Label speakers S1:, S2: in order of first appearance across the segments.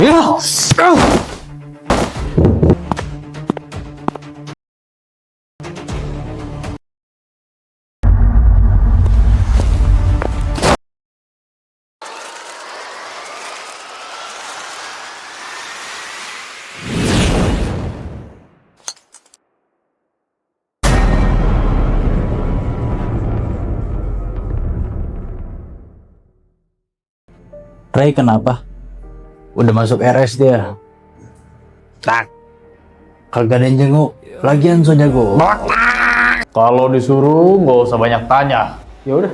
S1: Ya.
S2: Ray kenapa? Udah masuk RS dia. Tak. Kagak ada yang jenguk. Lagian so jago.
S1: Kalau disuruh nggak usah banyak tanya.
S2: Ya udah.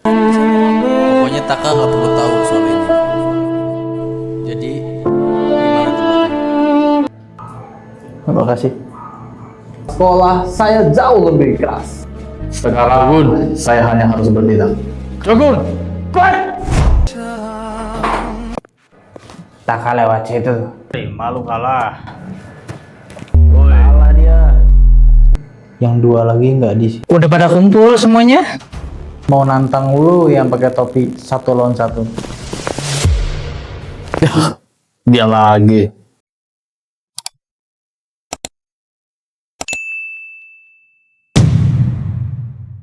S3: Pokoknya Taka nggak perlu tahu soal ini. Jadi gimana tempatnya?
S2: Terima kasih. Sekolah saya jauh lebih keras.
S1: Sekarang Gun, saya hanya harus bertindak. Gun,
S2: Taka lewat situ.
S1: malu kalah.
S2: Kalah dia. Yang dua lagi nggak di.
S4: Udah pada kumpul semuanya?
S2: Mau nantang lu yang pakai topi 1 lawan 1.
S1: Dia lagi.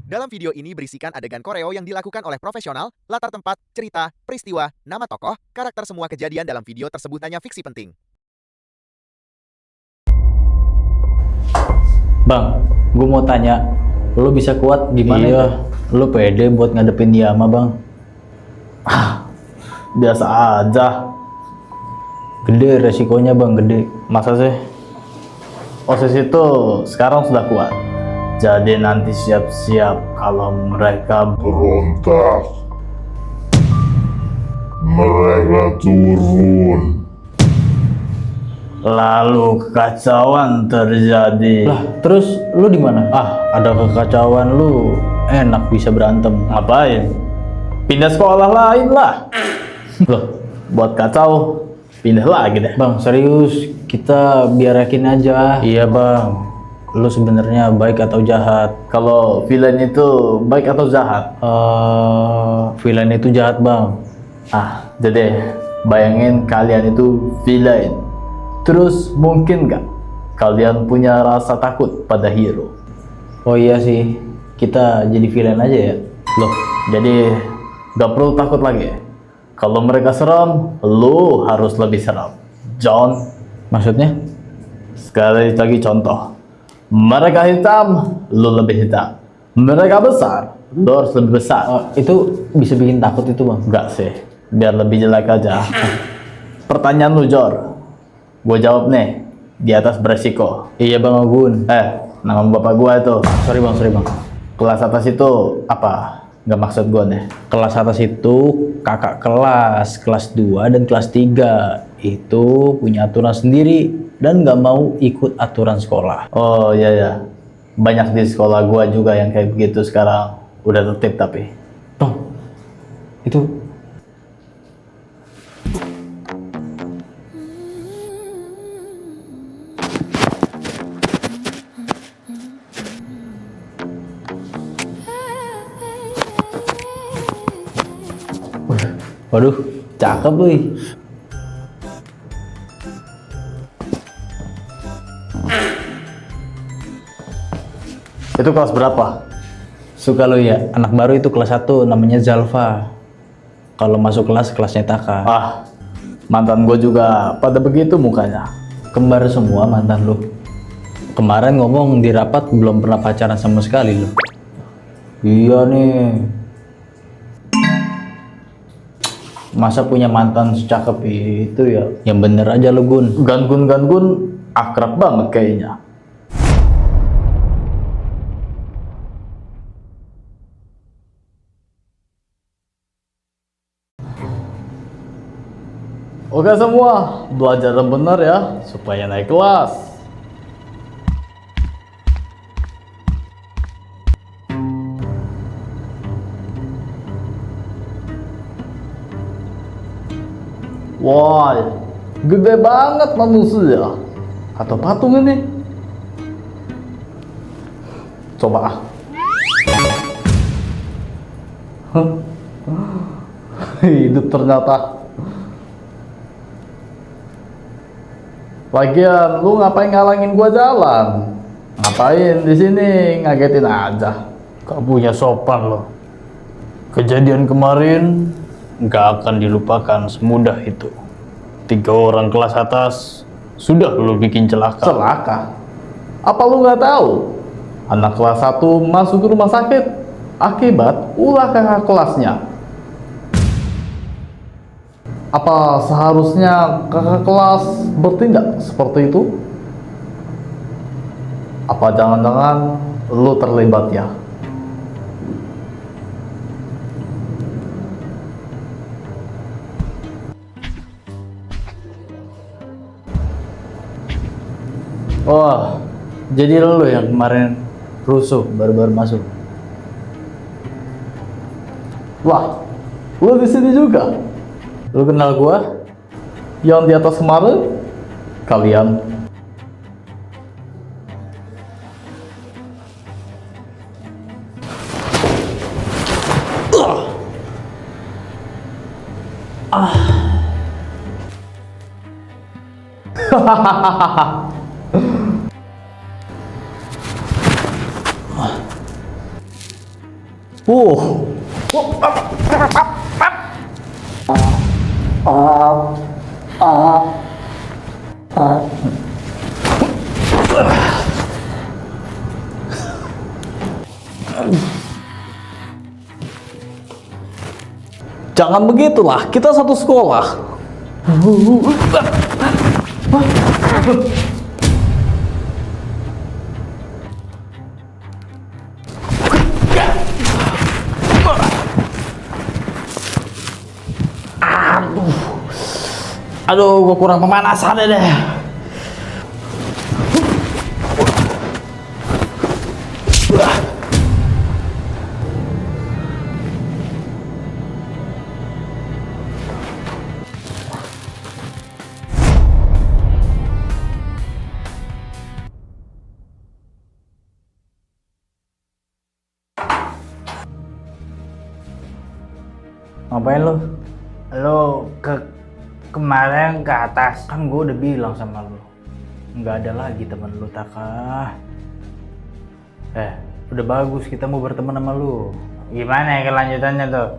S5: Dalam video ini berisikan adegan koreo yang dilakukan oleh profesional, latar tempat, cerita, peristiwa, nama tokoh, karakter semua kejadian dalam video tersebut hanya fiksi penting.
S2: Bang, gue mau tanya, lu bisa kuat gimana ya? Lu pede buat ngadepin dia mah bang?
S1: Biasa aja.
S2: Gede resikonya bang, gede.
S1: Masa sih? OSIS itu sekarang sudah kuat. Jadi nanti siap-siap kalau mereka
S6: berontak. Mereka turun.
S1: lalu kekacauan terjadi.
S2: Lah, terus lu di mana? Ada kekacauan lu, enak bisa berantem.
S1: Ngapain? Pindah sekolah lain lah. Loh, buat kacau, pindah lagi deh.
S2: Bang, serius, kita biar yakin aja. Iya bang, lu sebenarnya baik atau jahat?
S1: Kalau villain itu baik atau jahat?
S2: Villain itu jahat bang.
S1: Jadi bayangin kalian itu villain. Terus mungkin nggak kalian punya rasa takut pada hero?
S2: Oh iya sih, kita jadi villain aja ya.
S1: Loh, jadi nggak perlu takut lagi. Kalau mereka seram, lu harus lebih seram. John,
S2: Maksudnya?
S1: sekali lagi contoh. Mereka hitam, lu lebih hitam. Mereka besar, lu harus lebih besar.
S2: Itu bisa bikin takut itu bang?
S1: Enggak sih, biar lebih jelek aja. Pertanyaan lu, Jor. Gue jawab nih, di atas beresiko.
S2: Iya bang Agun.
S1: Nama bapak gua itu.
S2: Sorry bang.
S1: Kelas atas itu apa? Nggak maksud gua deh.
S2: Kelas atas itu kakak kelas 2 dan kelas 3 itu punya aturan sendiri dan nggak mau ikut aturan sekolah.
S1: Oh iya ya, banyak di sekolah gua juga yang kayak begitu sekarang. Udah tertib tapi.
S2: Bang, itu waduh, cakep wih.
S1: Itu kelas berapa?
S2: Suka lo ya, anak baru itu kelas 1 namanya Zalfa. Kalau masuk kelasnya Taka.
S1: Mantan gua juga pada begitu mukanya.
S2: Kembar semua mantan lo. Kemarin ngomong di rapat belum pernah pacaran sama sekali lo. Iya nih. Masa punya mantan secakep itu ya? Yang bener aja lo Gun.
S1: Gun akrab banget kayaknya. Oke semua, belajar yang benar ya, supaya naik kelas. Wah, gede banget manusia. Atau patung ini? Coba Hidup ternyata. Lagian lu ngapain ngalangin gua jalan? Ngapain di sini ngagetin aja?
S2: Gak punya sopan lo. Kejadian kemarin gak akan dilupakan semudah itu. 3 orang kelas atas sudah lo bikin celaka.
S1: Celaka? Apa lu nggak tahu? Anak kelas 1 masuk ke rumah sakit akibat ulah kakak kelasnya. Apa seharusnya kakak kelas bertindak seperti itu? Apa jangan-jangan lu terlibat ya?
S2: Wah, jadi lo yang kemarin rusuh baru-baru masuk.
S1: Wah, lu di sini juga?
S2: Lo kenal gua?
S1: Yang di atas kemarin? Kalian jangan begitulah, kita satu sekolah.
S2: Aduh, gua kurang pemanasan deh. Ngapain lo?
S4: Lo kemarin ke atas.
S2: Kan gue udah bilang sama lo, nggak ada lagi temen lo, Taka. Udah bagus, kita mau berteman sama lo.
S4: Gimana ya kelanjutannya tuh?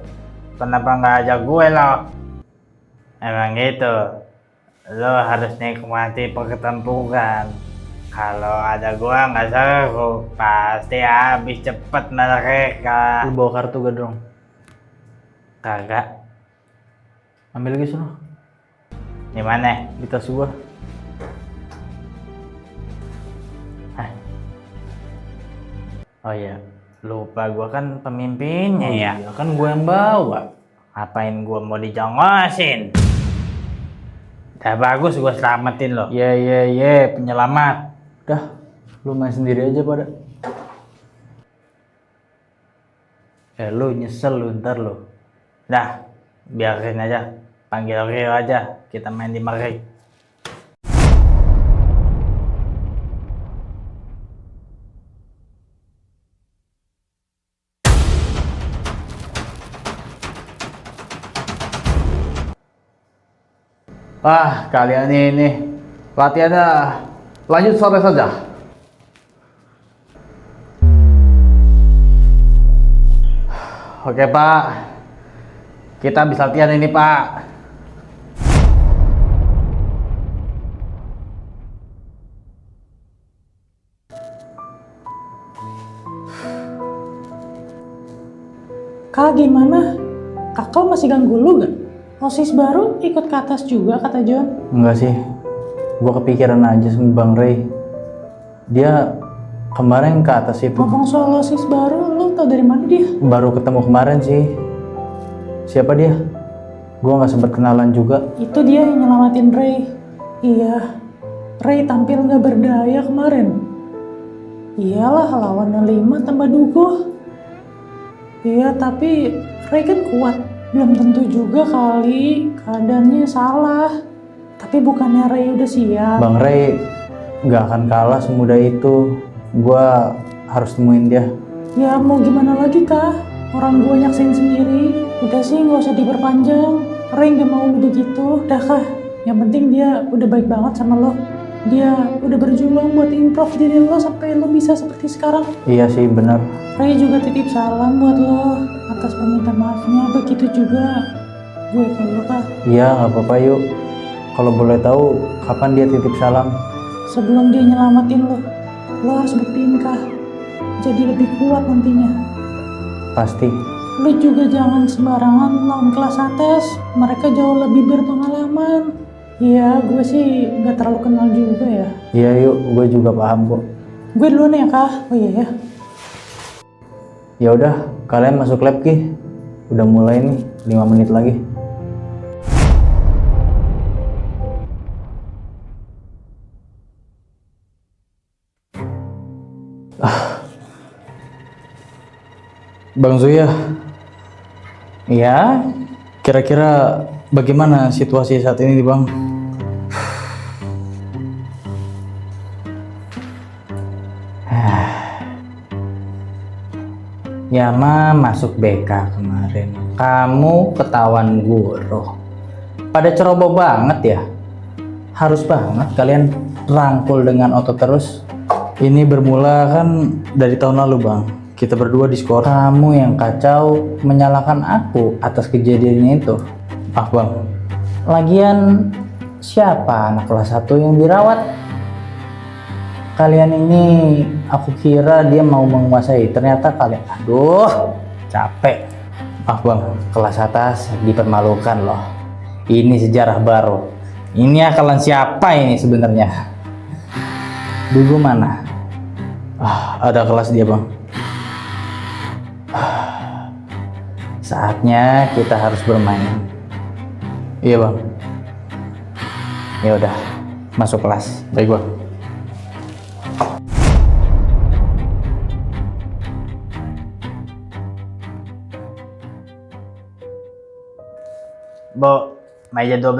S4: Kenapa nggak ajak gue lo? Emang gitu. Lo harus nikmati pertempuran. Kalau ada gue nggak seru, pasti habis cepet mereka.
S2: Lo bawa kartu gak dong?
S4: Kagak.
S2: Ambil lagi sono.
S4: Gimana?
S2: Di tas gua.
S4: Oh iya, lupa gua kan pemimpinnya ya.
S2: Iya, kan gua yang bawa.
S4: Ngapain gua mau dijongosin? Udah bagus gua selamatin lo.
S2: Ye, penyelamat. Dah, lu main sendiri aja pada. Lu nyesel lu ntar lu.
S4: Dah, biarin aja. Panggil Rio aja, kita main di Mari.
S1: Kalian ini latihannya lanjut sore saja. Oke Pak, kita bisa latihan ini Pak.
S7: Kak gimana? Kakak masih ganggu lu gak? OSIS baru ikut ke atas juga kata John.
S2: Enggak sih, gua kepikiran aja sama Bang Ray. Dia kemarin ke atas itu.
S7: Ngomong soal OSIS baru, lu tau dari mana dia?
S2: Baru ketemu kemarin sih. Siapa dia? Gua nggak sempet kenalan juga.
S7: Itu dia yang nyelamatin Ray. Iya, Ray tampil gak berdaya kemarin. Iyalah, lawannya 5 tambah Dugo. Iya, tapi Ray kan kuat. Belum tentu juga kali keadaannya salah. Tapi bukannya Ray udah siap?
S2: Bang Ray nggak akan kalah semudah itu. Gua harus temuin dia.
S7: Ya mau gimana lagi Kak? Orang gue nyaksain sendiri. Udah sih nggak usah diperpanjang. Ray nggak mau begitu. Udah Kak, yang penting dia udah baik banget sama lo. Dia udah berjuang buat improve diri lo sampai lo bisa seperti sekarang.
S2: Iya sih, bener.
S7: Ray juga titip salam buat lo atas permintaan maafnya. Begitu juga gue ke lo, Kak.
S2: Iya, nggak apa-apa yuk. Kalau boleh tahu, kapan dia titip salam?
S7: Sebelum dia nyelamatin lo harus buktiin, Kak. Jadi lebih kuat nantinya.
S2: Pasti.
S7: Lo juga jangan sembarangan lawan kelas atas. Mereka jauh lebih berpengalaman. Iya, gue sih nggak terlalu kenal juga ya.
S2: Iya yuk, gue juga paham kok.
S7: Gue duluan ya, Kak. Oh iya ya.
S2: Ya udah, kalian masuk lab Ki. Udah mulai nih, 5 menit lagi. Bang Zuya. Iya, kira-kira bagaimana situasi saat ini, Bang? Yama masuk BK kemarin. Kamu ketahuan guru. Pada ceroboh banget ya. Harus banget kalian rangkul dengan otot terus. Ini bermula kan dari tahun lalu, Bang. Kita berdua diskor. Kamu yang kacau menyalahkan aku atas kejadian itu. Ah, Bang. Lagian siapa anak kelas 1 yang dirawat? Kalian ini aku kira dia mau menguasai, ternyata kalian, aduh, capek. Ah Bang, kelas atas dipermalukan loh. Ini sejarah baru. Ini akalan siapa ini sebenarnya? Dugo mana? Ada kelas dia, Bang. Saatnya kita harus bermain. Iya, Bang. Ya udah, masuk kelas. Baik, Bang.
S4: Bu, meja 12,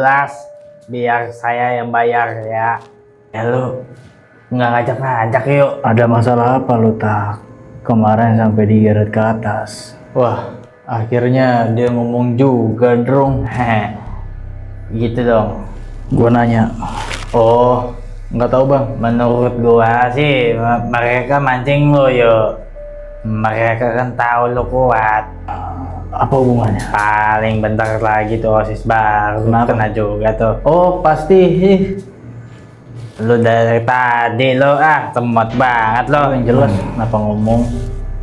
S4: biar saya yang bayar ya. Ya lu nggak ngajak-ngajak yuk.
S2: Ada masalah apa lu, Tak? Kemarin sampai digeret ke atas. Wah, akhirnya dia ngomong juga, Drong.
S4: Gitu dong.
S2: Gua nanya. Oh, nggak tahu, Bang.
S4: Menurut gua sih mereka mancing lo yuk. Mereka kan tahu lo kuat.
S2: Apa hubungannya?
S4: Paling bentar lagi tuh OSIS baru.
S2: Kenapa?
S4: Kena juga tuh.
S2: Oh, pasti.
S4: Lu dari tadi lo semut banget lo.
S2: Yang jelas, kenapa ngomong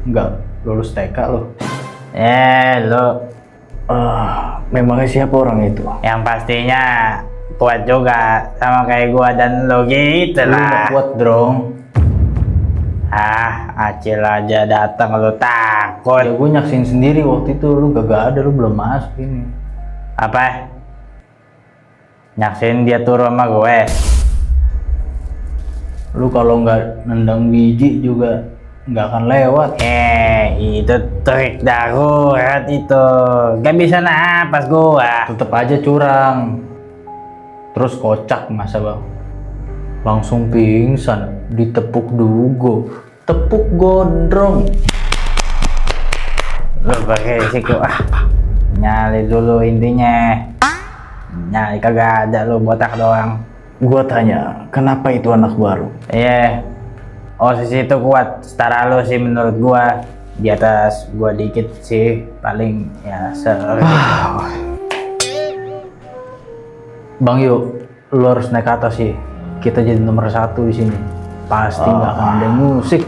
S2: nggak lulus TK lo?
S4: Lo
S2: Memangnya siapa orang itu?
S4: yang pastinya kuat juga sama kayak gua dan lo gitu
S2: Lu nggak
S4: lah.
S2: kuat, Drong.
S4: Acil aja datang lo takut.
S2: Ya gue nyaksin sendiri waktu itu, lu gak ada, lu belum masuk ini.
S4: Apa? Nyaksin dia turun sama gue.
S2: Lu kalau nggak nendang biji juga nggak akan lewat.
S4: Itu trik darurat itu. Gak bisa napas gua.
S2: Tetep aja curang. Terus kocak masa, Bang. Langsung pingsan, ditepuk Dugo. Tepuk gondrong.
S4: Lu pakai risiko nyali dulu intinya. Nyali kagak ada, lu botak doang.
S2: Gua tanya, kenapa itu anak baru?
S4: Iya. OSIS itu kuat setara lu sih menurut gua. Di atas gua dikit sih, paling ya
S2: Bang Yuk, lu harus naik ke atas sih. Kita jadi nomor 1 di sini. Pasti nggak akan ada musik.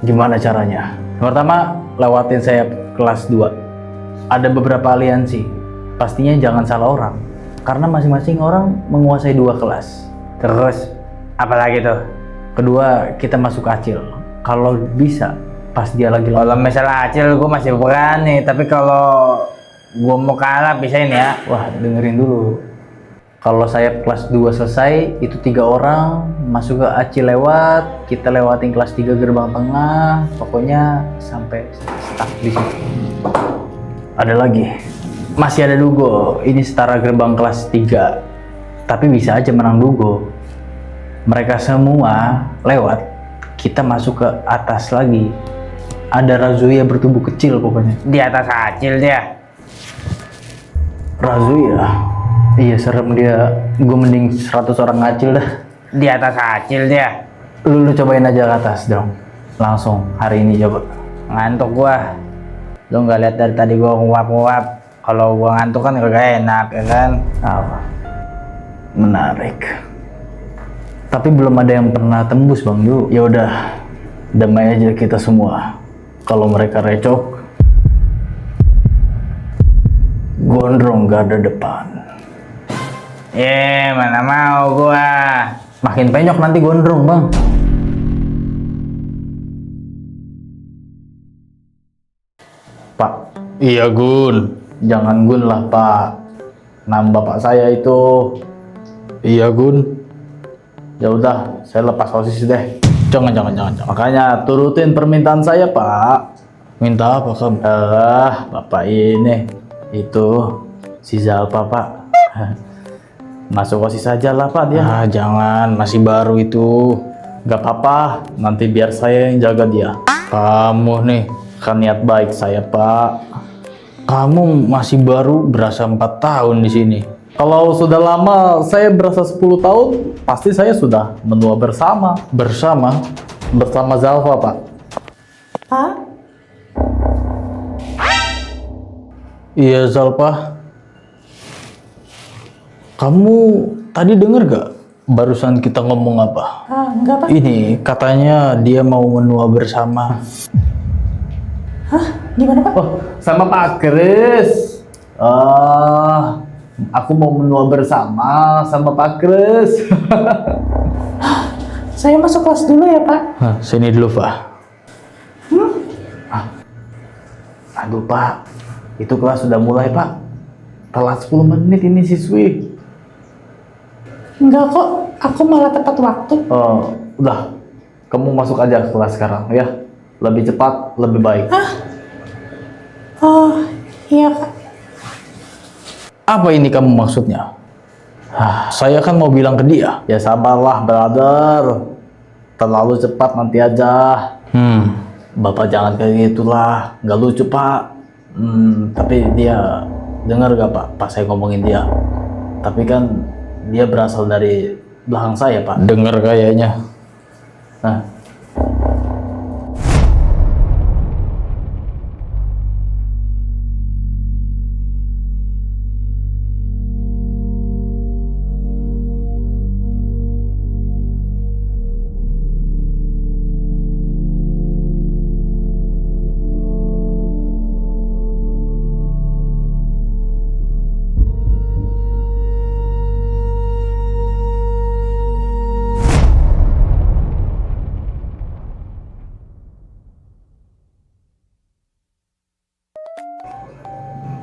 S2: Gimana caranya? Pertama, lewatin saya kelas 2. Ada beberapa aliansi. Pastinya jangan salah orang. Karena masing-masing orang menguasai 2 kelas.
S4: Terus apalagi tuh?
S2: Kedua, kita masuk Acil. Kalau bisa, pas dia lagi
S4: Kalau misalnya Acil gua masih berani, tapi kalau gua mau kalah bisain ya.
S2: Wah, dengerin dulu. Kalau saya kelas 2 selesai, itu 3 orang masuk ke Acil lewat, kita lewatin kelas 3 gerbang tengah, pokoknya sampai stuck di situ. Ada lagi, masih ada Dugo, ini setara gerbang kelas 3, tapi bisa aja menang Dugo. Mereka semua lewat, kita masuk ke atas lagi. Ada Razuya bertubuh kecil pokoknya.
S4: Di atas Acil dia.
S2: Razuya? Iya serem dia, gue mending 100 orang ngacil dah.
S4: Di atas Acil dia.
S2: Lu cobain aja ke atas dong. Langsung hari ini coba.
S4: Ngantuk gua. Lu nggak lihat dari tadi gua nguap-nguap. Kalau gua ngantuk kan kagak enak ya kan.
S2: Apa? Menarik. Tapi belum ada yang pernah tembus Bang Du. Ya udah, damai aja kita semua. Kalau mereka recok, gondrong gak ada depan.
S4: Mana mau gua.
S2: Makin penyok nanti gondrong Bang. Pak,
S1: Iya Gun.
S2: jangan Gun lah Pak. Nama bapak saya itu.
S1: Iya Gun.
S2: Ya udah, saya lepas sosis deh.
S1: Jangan.
S2: Makanya turutin permintaan saya Pak.
S1: Minta apa kamu?
S2: Bapak ini itu si Zalpa Pak. Masuk OSIS saja lah Pak dia.
S1: Jangan, masih baru itu.
S2: Gak apa-apa, nanti biar saya yang jaga dia.
S1: Kamu nih,
S2: Kan niat baik saya Pak.
S1: kamu masih baru, berasa 4 tahun di sini.
S2: Kalau sudah lama, saya berasa 10 tahun, pasti saya sudah menua bersama. Bersama Zalfa Pak.
S7: Pak,
S1: Iya Zalpa. Kamu tadi denger gak barusan kita ngomong apa?
S7: enggak Pak.
S1: Ini katanya dia mau menua bersama.
S7: Gimana Pak?
S2: Oh, sama Pak Kris. Aku mau menua bersama sama Pak Kris.
S7: Saya masuk kelas dulu ya Pak.
S1: Sini dulu Pak.
S2: Aduh Pak, itu kelas sudah mulai Pak. Telat 10 menit ini siswi.
S7: Enggak kok, aku malah tepat waktu.
S2: Udah, kamu masuk aja ke kelas sekarang ya. Lebih cepat, lebih baik.
S7: Oh, iya Kak.
S1: Apa ini kamu maksudnya? Saya kan mau bilang ke dia.
S2: Ya sabarlah brother. Terlalu cepat nanti aja. Bapak jangan kayak gitulah, nggak lucu Pak. Tapi dia dengar gak Pak pas saya ngomongin dia? Tapi kan dia berasal dari belakang saya Pak.
S1: Dengar kayaknya.
S2: Nah,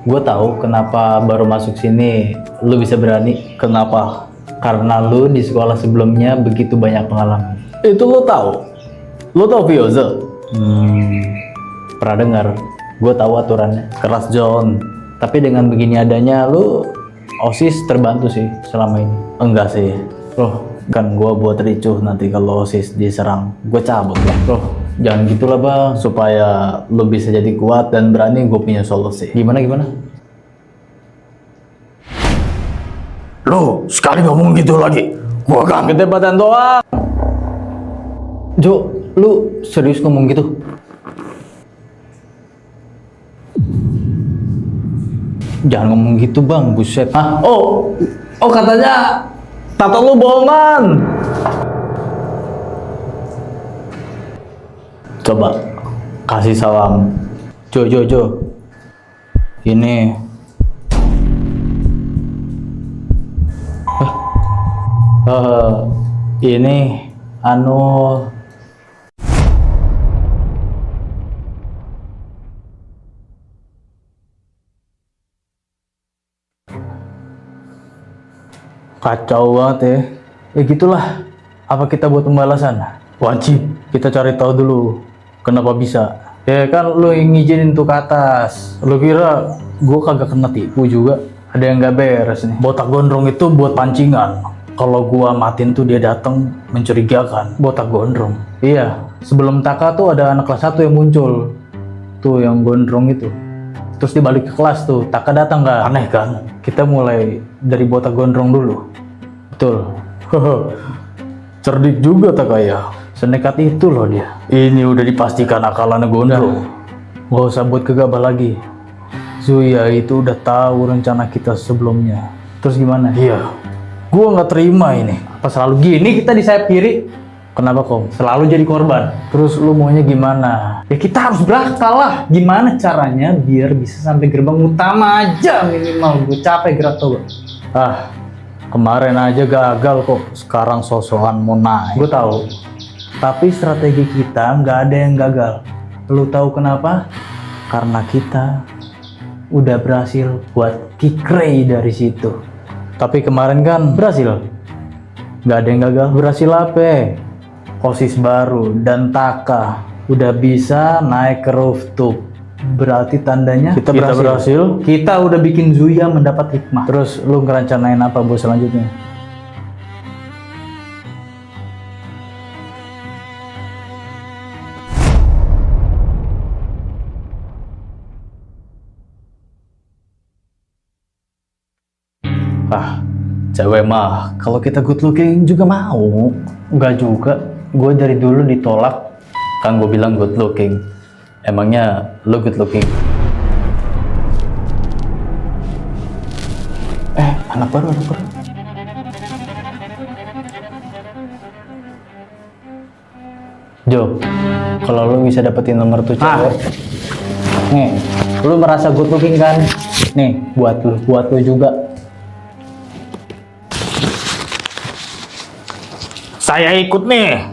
S2: gue tahu kenapa baru masuk sini lu bisa berani. Kenapa? Karena lu di sekolah sebelumnya begitu banyak pengalaman. Itu lu tahu? Lu tahu Fioze? Pernah dengar? Gue tahu aturannya. Keras John. Tapi dengan begini adanya lu OSIS terbantu sih selama ini. Enggak sih. Loh, kan gue buat ricuh nanti kalau OSIS diserang. Gue cabut lah. Loh, jangan gitulah bang. Supaya lu bisa jadi kuat dan berani, gue punya solusi. Gimana?
S1: Lo sekali ngomong gitu lagi, gua kan
S2: Gede badan doang.
S1: Jo, lu serius ngomong gitu? Jangan ngomong gitu bang, buset.
S2: Oh katanya tato lu bohongan. Coba kasih salam.
S1: Jo. Ini
S2: Ini kacau banget ya. Ya gitulah. Apa kita buat pembalasan?
S1: wajib kita cari tahu dulu kenapa bisa.
S2: Ya kan lu yang ngizinin tuh ke atas. Lu kira gua kagak kena tipu juga? Ada yang gak beres nih.
S1: Botak gondrong itu buat pancingan. Kalau gua matiin tuh dia datang mencurigakan.
S2: Botak gondrong. Iya, sebelum Taka tuh ada anak kelas 1 yang muncul. Tuh yang gondrong itu. Terus dia balik ke kelas tuh, Taka datang kan?
S1: Aneh kan?
S2: Kita mulai dari botak gondrong dulu.
S1: Betul. Cerdik juga tak kayak.
S2: Senekat itu loh dia.
S1: Ini udah dipastikan akalannya gondrong.
S2: Gak usah buat gegabah lagi. Zuya itu udah tahu rencana kita sebelumnya. Terus gimana?
S1: Iya, gua nggak terima ini.
S2: Apa selalu gini kita di sayap kiri? Kenapa Kom? Selalu jadi korban. Terus lu maunya gimana? Ya kita harus berakal lah. Gimana caranya biar bisa sampai gerbang utama aja minimal. Gue capek gerak tuh.
S1: Kemarin aja gagal kok. Sekarang sosokan mau naik.
S2: Gue tahu. Tapi strategi kita nggak ada yang gagal. Lu tahu kenapa? Karena kita udah berhasil buat kick Ray dari situ.
S1: Tapi kemarin kan
S2: Berhasil. Nggak ada yang gagal.
S1: berhasil apa? OSIS baru dan Taka udah bisa naik ke rooftop.
S2: Berarti tandanya
S1: Kita berhasil.
S2: Kita udah bikin Zuya mendapat hikmah.
S1: Terus lu ngerencanain apa bos selanjutnya? Cewek mah kalau kita good looking juga mau.
S2: Enggak juga. Gue dari dulu ditolak.
S1: Kan gue bilang good looking. Emangnya lu good looking?
S2: Anak baru. Jo, kalau lu bisa dapetin nomor tuh cewek. Nih, lu merasa good looking kan? Nih, buat lu juga.
S1: Saya ikut nih.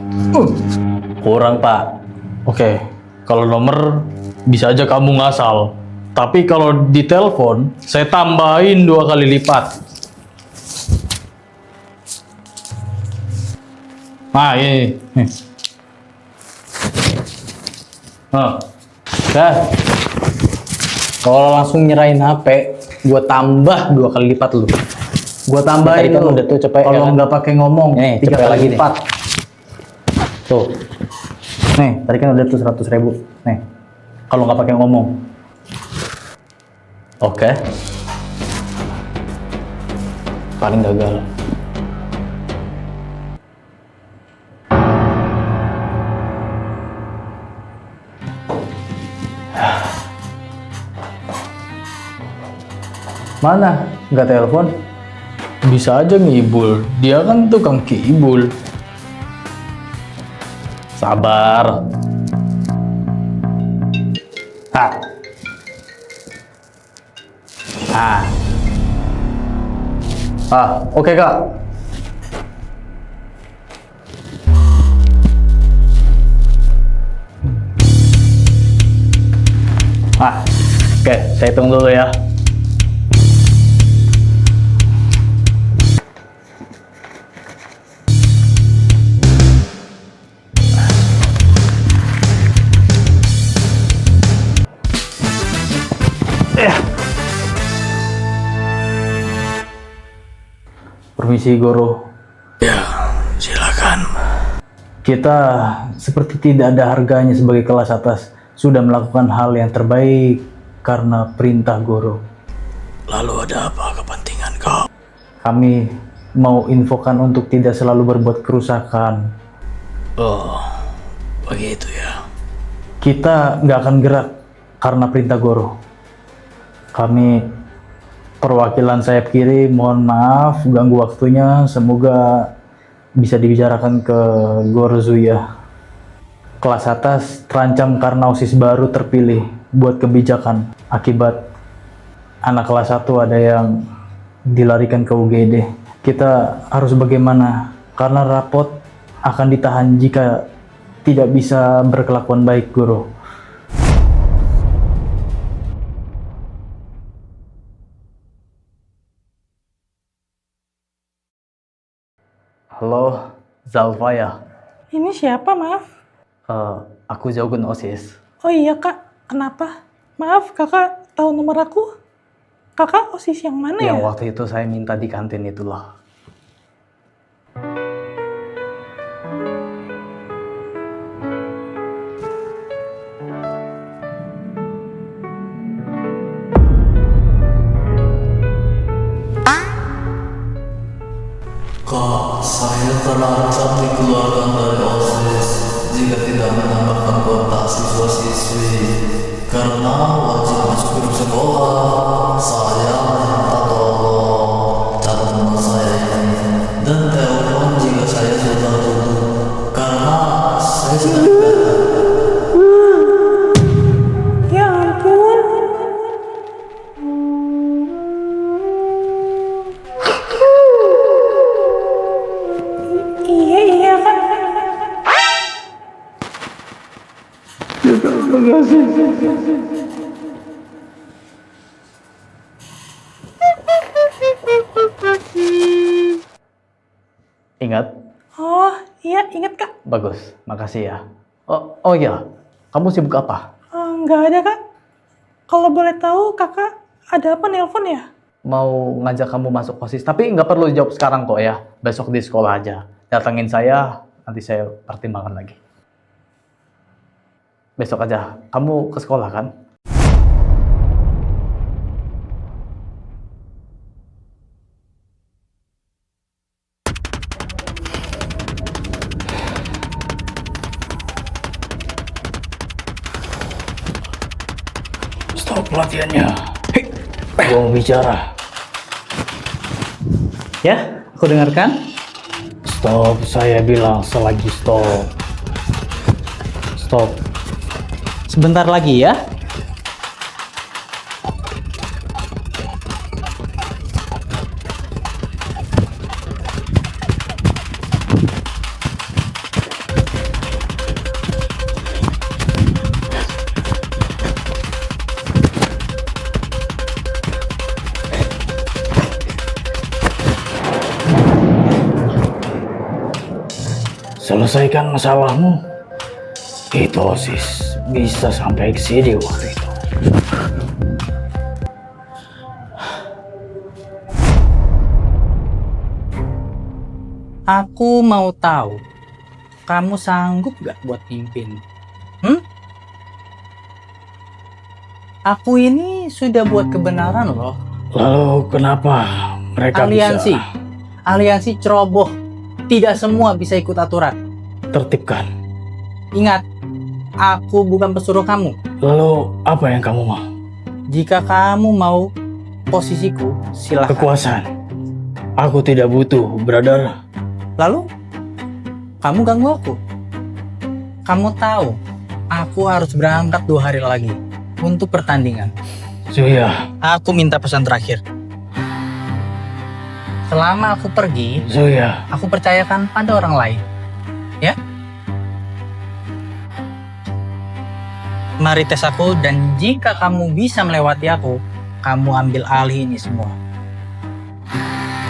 S1: Kurang pak. Oke, kalau nomor bisa aja kamu ngasal. Tapi kalau di telepon, saya tambahin 2 kali lipat. Nah, ini.
S2: Dah. Kalau langsung nyerahin HP, gua tambah 2 kali lipat lu. Gua tambahin
S1: Tadi kan
S2: lu.
S1: udah tuh cepet, ya
S2: Kalau
S1: kan?
S2: nggak pakai ngomong,
S1: Nih,
S2: 3
S1: cepet
S2: kali
S1: lagi nih.
S2: lipat. Tuh. Nih, tadi kan udah tuh 100.000. Nih. Kalau nggak pakai ngomong.
S1: Oke. Paling gagal.
S2: Mana? Nggak telepon?
S1: Bisa aja ngibul. Dia kan tukang kibul. Sabar.
S2: Oke Kak.
S1: Oke, saya hitung dulu ya.
S2: Permisi Goro.
S1: Silakan.
S2: Kita seperti tidak ada harganya sebagai kelas atas. Sudah melakukan hal yang terbaik karena perintah Goro.
S1: Lalu ada apa kepentingan kau?
S2: Kami mau infokan untuk tidak selalu berbuat kerusakan.
S1: Oh, begitu ya.
S2: Kita nggak akan gerak karena perintah Goro. Kami perwakilan sayap kiri, mohon maaf ganggu waktunya. Semoga bisa dibicarakan ke Goro Zuya. Kelas atas terancam karena OSIS baru terpilih buat kebijakan. Akibat anak kelas 1 ada yang dilarikan ke UGD. Kita harus bagaimana? Karena rapot akan ditahan jika tidak bisa berkelakuan baik, Guru.
S1: Halo, Zalfaya.
S7: Ini siapa, maaf?
S1: Aku Zogun OSIS.
S7: Oh iya, Kak. Kenapa? Maaf, Kakak tahu nomor aku? Kakak OSIS yang mana ya?
S1: Yang waktu itu saya minta di kantin itulah.
S3: Kak, saya terancam dikeluarkan dari OSIS jika tidak menambahkan kuota siswa-siswi. Karena wajib masuk grup sekolah, saya minta tolong catat nomor saya ini dan telepon jika saya sudah tutup. Karena saya sudah
S7: Ya ampun. Iya kan.
S2: Ingat?
S7: Oh iya inget kak.
S2: Bagus, makasih ya. Oh iya, kamu sibuk apa?
S7: Nggak ada kak. Kalau boleh tahu kakak ada apa nelpon ya?
S2: Mau ngajak kamu masuk OSIS, tapi nggak perlu jawab sekarang kok ya. Besok di sekolah aja. Datangin saya, nanti saya pertimbangkan lagi. Besok aja. Kamu ke sekolah kan?
S1: Stop pelatihannya. Hei, gue mau bicara.
S2: Ya, aku dengarkan.
S1: Stop, saya bilang selagi stop.
S2: Stop. Sebentar lagi ya.
S1: Selesaikan masalahmu. Itu OSIS bisa sampai ke sini waktu itu.
S2: Aku mau tahu, kamu sanggup gak buat pimpin? Aku ini sudah buat kebenaran loh.
S1: Lalu kenapa mereka
S2: Aliansi.
S1: bisa
S2: Aliansi ceroboh. Tidak semua bisa ikut aturan.
S1: tertibkan?
S2: Ingat, aku bukan pesuruh kamu.
S1: Lalu apa yang kamu mau?
S2: Jika kamu mau posisiku, silahkan.
S1: Kekuasaan. Aku tidak butuh, brother.
S2: Lalu, kamu ganggu aku. Kamu tahu, aku harus berangkat 2 hari lagi untuk pertandingan.
S1: Zuya,
S2: Aku minta pesan terakhir. Selama aku pergi,
S1: Zuya.
S2: aku percayakan pada orang lain. Ya? Mari tes aku, dan jika kamu bisa melewati aku, kamu ambil alih ini semua.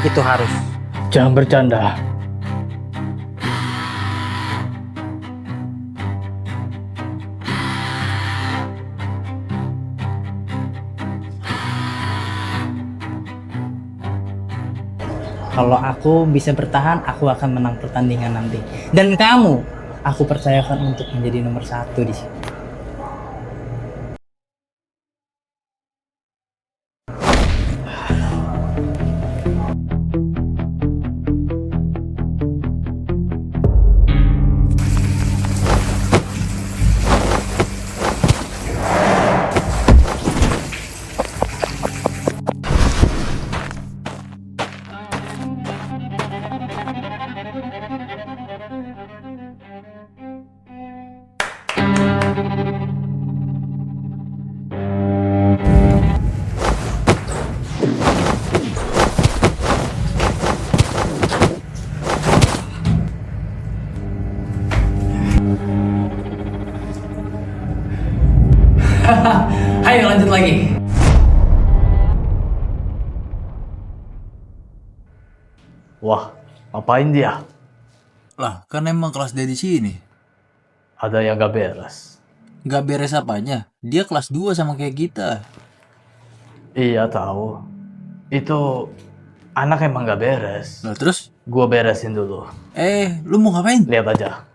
S2: Itu harus.
S1: Jangan bercanda.
S2: Kalau aku bisa bertahan, aku akan menang pertandingan nanti. Dan kamu, aku percayakan untuk menjadi nomor 1 di sini. Ayo lanjut lagi.
S1: Wah, ngapain dia?
S3: Lah, kan emang kelas dia di sini.
S1: Ada yang gak beres.
S3: Gak beres apanya? Dia kelas 2 sama kayak kita.
S1: Iya tahu. Itu anak emang gak beres.
S3: Lah terus?
S1: Gua beresin dulu.
S3: Lu mau ngapain?
S1: Lihat aja.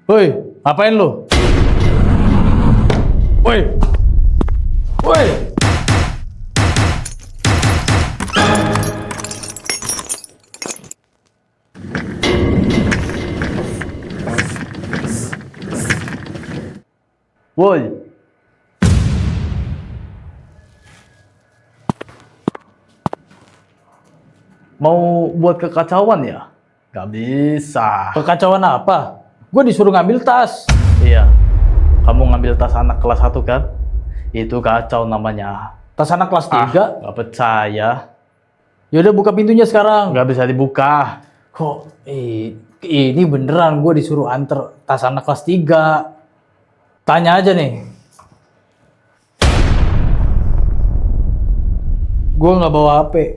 S1: Woi, ngapain lu? Woi. Woi. Woi. Mau buat kekacauan ya? Gak bisa. Kekacauan apa? Gue disuruh ngambil tas. Iya. Kamu ngambil tas anak kelas 1 kan? Itu kacau namanya. Tas anak kelas 3? Gak percaya. Yaudah buka pintunya sekarang. Gak bisa dibuka. Kok ini beneran gue disuruh anter tas anak kelas 3. Tanya aja nih. Gue nggak bawa HP.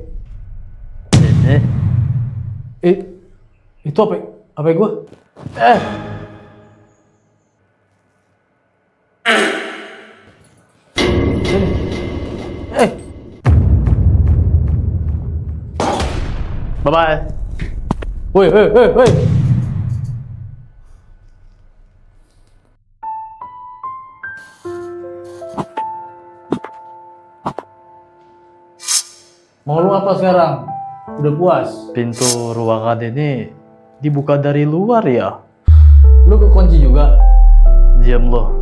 S1: Itu HP gue. Bye-bye. Woi. Mau lu apa sekarang? Udah puas? Pintu ruangan ini dibuka dari luar ya? Lu kekunci juga? Diam lo.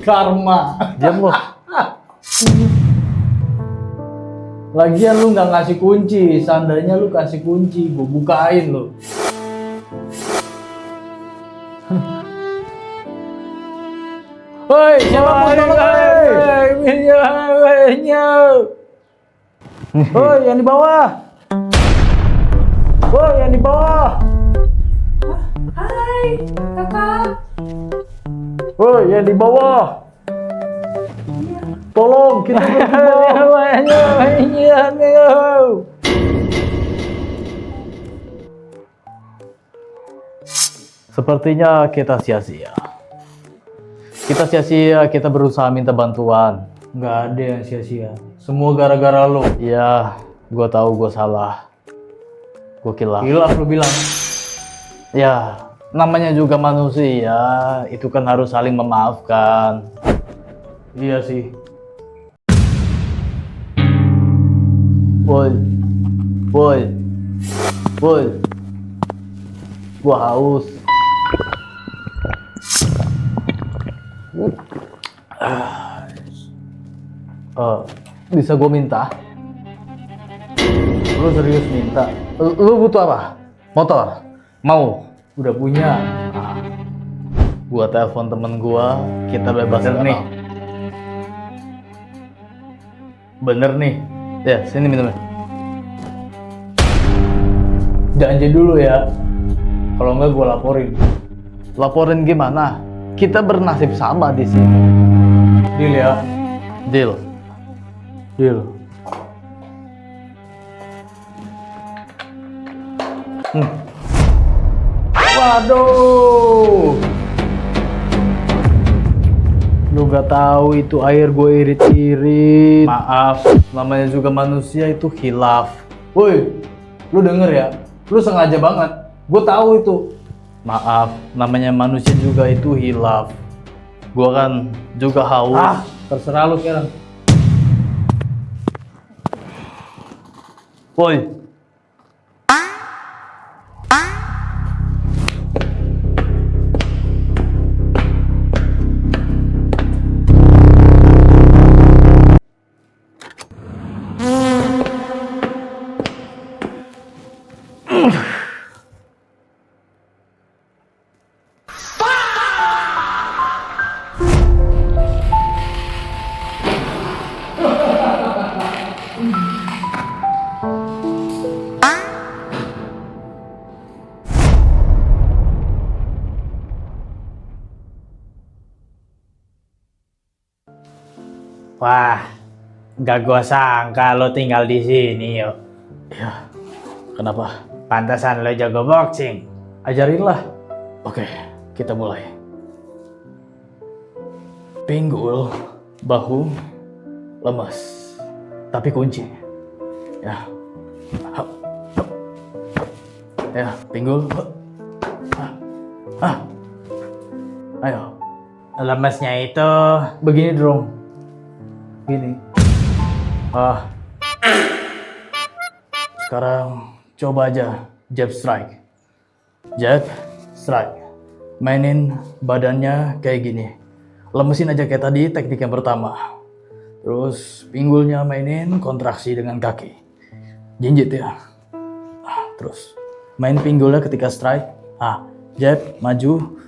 S1: Karma. Diam lo. Lagian lu nggak ngasih kunci, seandainya lu kasih kunci, gue bukain lu. Hei, siapa pun tolong, hei, yang di bawah. Hoi, yang di bawah.
S7: Hai, kakak.
S1: Hoi, yang di bawah. Tolong, kita Sepertinya kita sia-sia. Kita berusaha minta bantuan. Nggak ada yang sia-sia. Semua gara-gara lo. Iya, gue tahu gue salah. Gue kilaf. Kilaf lo bilang. Ya, namanya juga manusia. Itu kan harus saling memaafkan. Iya sih. Woi. Gua haus. Bisa gua minta? Lu serius minta? Lu butuh apa? Motor? Mau? Udah punya? Gua telepon temen gua, kita bebasin nih. Bener nih. Ya, sini minumnya. Janji dulu ya. Kalau enggak gue laporin. Laporin gimana? Kita bernasib sama di sini. Deal ya. Deal. Waduh. Lu gak tahu itu air gue irit-irit. Maaf, namanya juga manusia itu khilaf. Woi, lu denger ya? Lu sengaja banget. Gue tahu itu. Maaf, namanya manusia juga itu khilaf. Gue kan juga haus. Terserah lu sekarang. Woi.
S4: Wah, gak gua sangka lo tinggal di sini yo.
S1: Ya, kenapa?
S4: Pantasan lo jago boxing.
S1: Ajarinlah. Oke, kita mulai. Pinggul, bahu, lemas, tapi kunci. Ya, pinggul, Ayo,
S4: Lemesnya itu
S1: begini dong. Gini. Sekarang coba aja jab strike. Jab strike. Mainin badannya kayak gini. Lemesin aja kayak tadi teknik yang pertama. Terus pinggulnya mainin kontraksi dengan kaki. Jinjit ya. Terus main pinggulnya ketika strike. Jab, maju,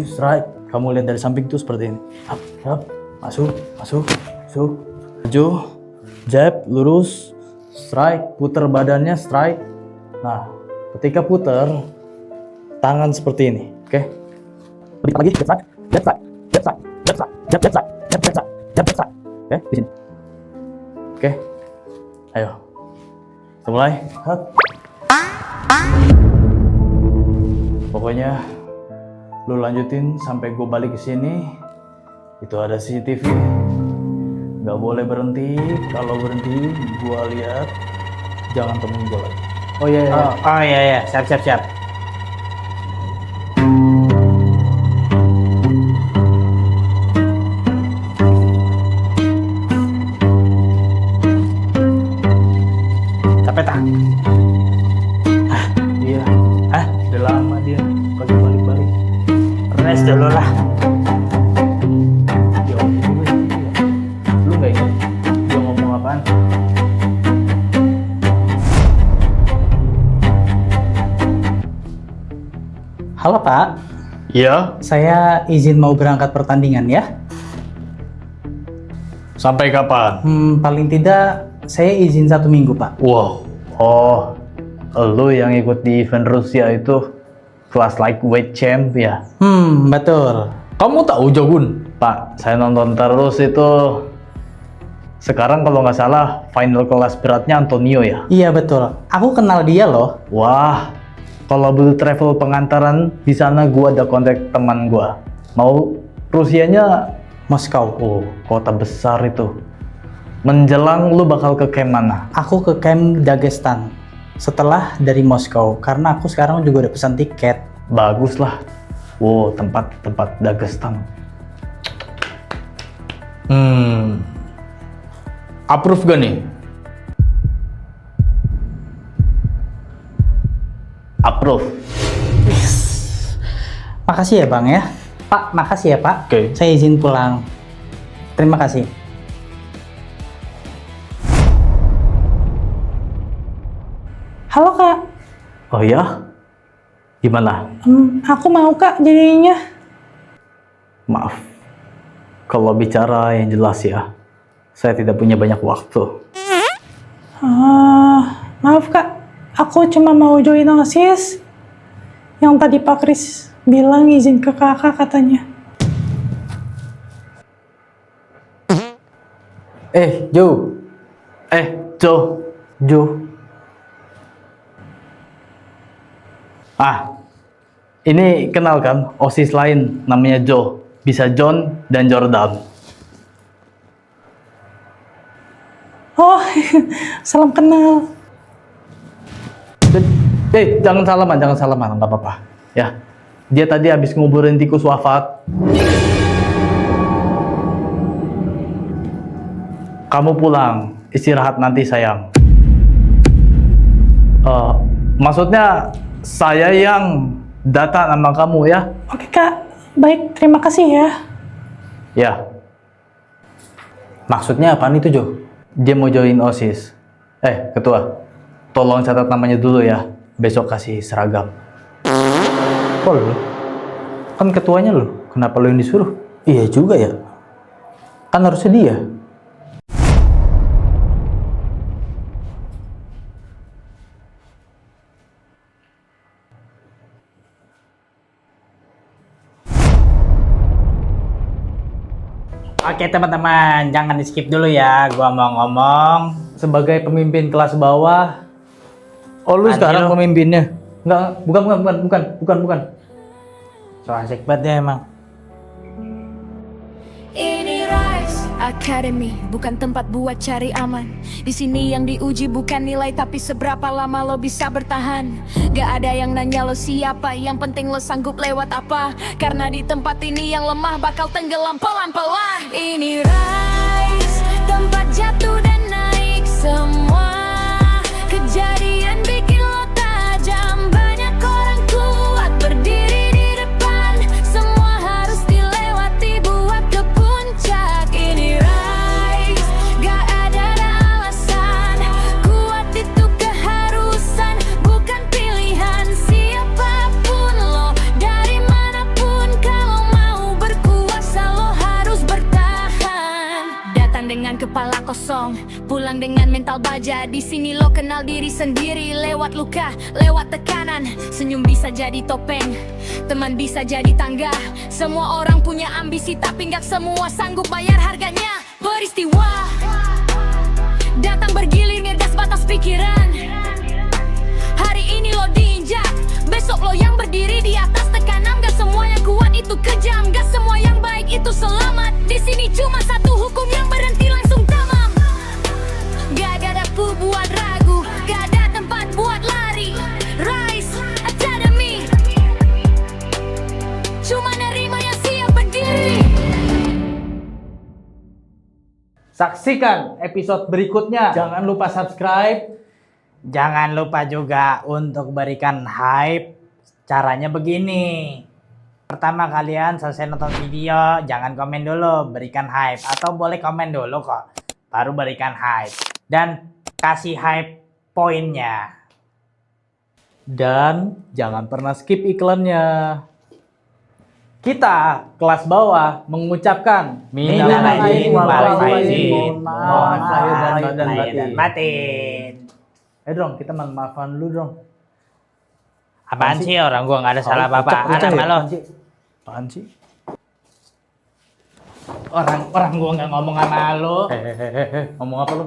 S1: strike. Kamu lihat dari samping tuh seperti ini. Up, masuk, maju, jab, lurus, strike, puter badannya, strike. Nah, ketika puter, tangan seperti ini, oke? Balik lagi, jab, strike, oke, di sini. Oke, ayo, kita mulai. Pokoknya lu lanjutin sampai gue balik ke sini. Itu ada CCTV. Gak boleh berhenti. Kalau berhenti, gue lihat jangan temuin gue lagi.
S2: Oh iya, iya.
S4: Oh iya, siap. Capek tak?
S1: Iya. Udah lama dia pagi balik-balik.
S4: Rest dulu lah.
S1: Jawab dulu ya. Lu gak ingat gue ngomong apaan?
S2: Halo Pak,
S1: Iya.
S2: saya izin mau berangkat pertandingan ya.
S1: Sampai kapan?
S2: Paling tidak saya izin 1 minggu Pak.
S1: Wow. Oh, lu yang ikut di event Rusia itu kelas lightweight champ ya?
S2: Betul.
S1: Kamu tahu Jogun? Pak, saya nonton terus itu. Sekarang kalau nggak salah final kelas beratnya Antonio ya?
S2: Iya betul. Aku kenal dia loh.
S1: Wah, kalau butuh travel pengantaran di sana gua ada kontak teman gua. Mau Rusianya
S2: Moskow.
S1: oh, kota besar itu. Menjelang lu bakal ke camp mana?
S2: Aku ke camp Dagestan setelah dari Moskow karena aku sekarang juga udah pesan tiket.
S1: Bagus lah. Wow, tempat Dagestan. Approve gak nih? Approve.
S2: Makasih ya Bang ya. Pak, makasih ya Pak.
S1: Oke.
S2: Saya izin pulang. Terima kasih.
S7: Halo Kak,
S1: Oh ya? Gimana?
S7: aku mau Kak jadinya.
S1: Maaf. Kalau bicara yang jelas ya, saya tidak punya banyak waktu.
S7: Maaf Kak, aku cuma mau join OSIS. Yang tadi Pak Kris bilang izin ke kakak katanya.
S2: Joe.
S1: Joe. Ini kenal kan? OSIS lain namanya Joe. Bisa John dan Jordan.
S7: Oh, salam kenal.
S1: Jangan salaman, nggak apa-apa. Ya, dia tadi habis nguburin tikus wafat. Kamu pulang, istirahat nanti sayang. Maksudnya saya yang data nama kamu ya?
S7: Oke Kak, baik, terima kasih ya.
S1: Ya,
S2: Maksudnya apaan itu Joe?
S1: dia mau join OSIS. Ketua, tolong catat namanya dulu ya. Besok kasih seragam.
S2: Kok lu? Kan ketuanya lu. Kenapa lu yang disuruh? Iya juga ya. Kan harusnya dia.
S4: Oke teman-teman, jangan di skip dulu ya. Gua mau ngomong.
S2: Sebagai pemimpin kelas bawah.
S1: Oh, lu
S4: Anjir
S1: sekarang
S4: lu.
S1: pemimpinnya?
S2: Enggak, bukan.
S4: So asik banget ya emang.
S8: Ini rise Academy bukan tempat buat cari aman. Di sini yang diuji bukan nilai tapi seberapa lama lo bisa bertahan. Gak ada yang nanya lo siapa, yang penting lo sanggup lewat apa. Karena di tempat ini yang lemah bakal tenggelam pelan-pelan. Ini Rise, tempat jatuh dan naik semua. Kejadian bikin lo tajam. Banyak orang kuat berdiri di depan. Semua harus dilewati buat ke puncak. Ini Rise, gak ada alasan. Kuat itu keharusan, bukan pilihan. Siapapun lo, dari manapun. Kalau mau berkuasa lo harus bertahan. Datang dengan kepala kosong, pulang dengan mental baja. Di sini lo kenal diri sendiri lewat luka, lewat tekanan. Senyum bisa jadi topeng, teman bisa jadi tangga. Semua orang punya ambisi tapi gak semua sanggup bayar harganya. Peristiwa datang bergilir ngegas batas pikiran. Hari ini lo diinjak, besok lo yang berdiri di atas tekanan. Gak semua yang kuat itu kejam, gak semua yang baik itu selamat. Di sini cuma satu hukum yang berhenti langsung tamam. Gak ada dapur buat ragu, gak ada tempat buat lari. Rise Academy, cuma nerima yang siap berdiri.
S2: Saksikan episode berikutnya. Jangan lupa subscribe.
S4: Jangan lupa juga untuk berikan hype. Caranya begini. Pertama kalian selesai nonton video, jangan komen dulu, berikan hype. Atau boleh komen dulu kok, baru berikan hype. Dan kasih hype poinnya.
S2: Dan jangan pernah skip iklannya. Kita kelas bawah mengucapkan
S4: Minal aidin wal faizin.
S2: Mohon maaf lahir dan
S4: lahir dan
S2: batin.
S4: batin.
S2: Dong, kita maafan dulu dong.
S4: Apaan sih, orang gua nggak ada salah apa-apa. Anak malu.
S2: Apaan sih?
S4: Orang gua nggak ngomong sama lo.
S2: Ngomong apa lu?